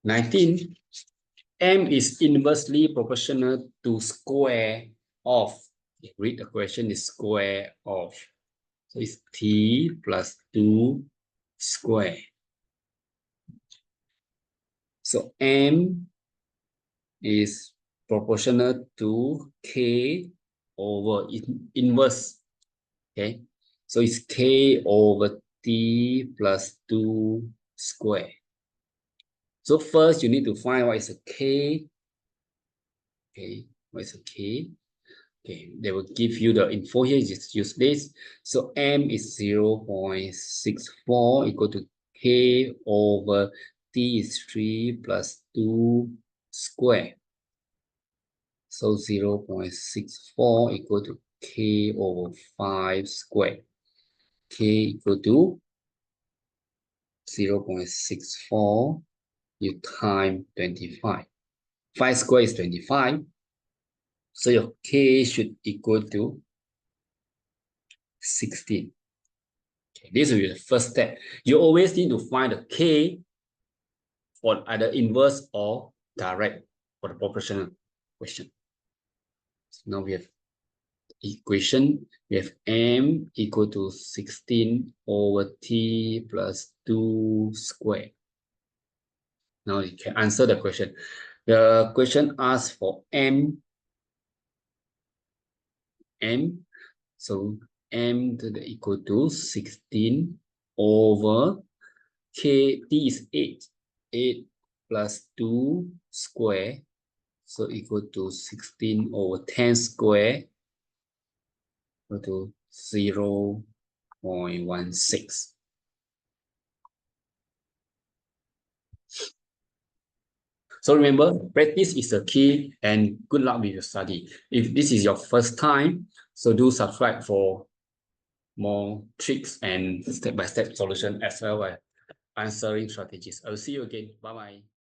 19. M is inversely proportional to square of. Read the question is square of. So it's t+2 square. So M is proportional to K over inverse. Okay. So it's K over t+2 square. So first you need to find what is a K. Okay, what is a K? Okay, they will give you the info here, just use this. So M is 0.64 equal to K over T is 3+2 square. So 0.64 equal to K over 5 square. K equal to 0.64, you time 25. 5 square is 25. So your K should equal to 16. Okay, this will be the first step. You always need to find the K for either inverse or direct for the proportional question. So now we have equation. We have M equal to 16 over t+2 square. Now you can answer the question. The question asks for M. So M to the equal to 16 over K, T is 8. 8 plus 2 square. So equal to 16 over 10 square. Equal to 0.16. So remember, practice is the key, and good luck with your study. If this is your first time, so do subscribe for more tricks and step-by-step solution as well as answering strategies. I'll see you again. Bye-bye.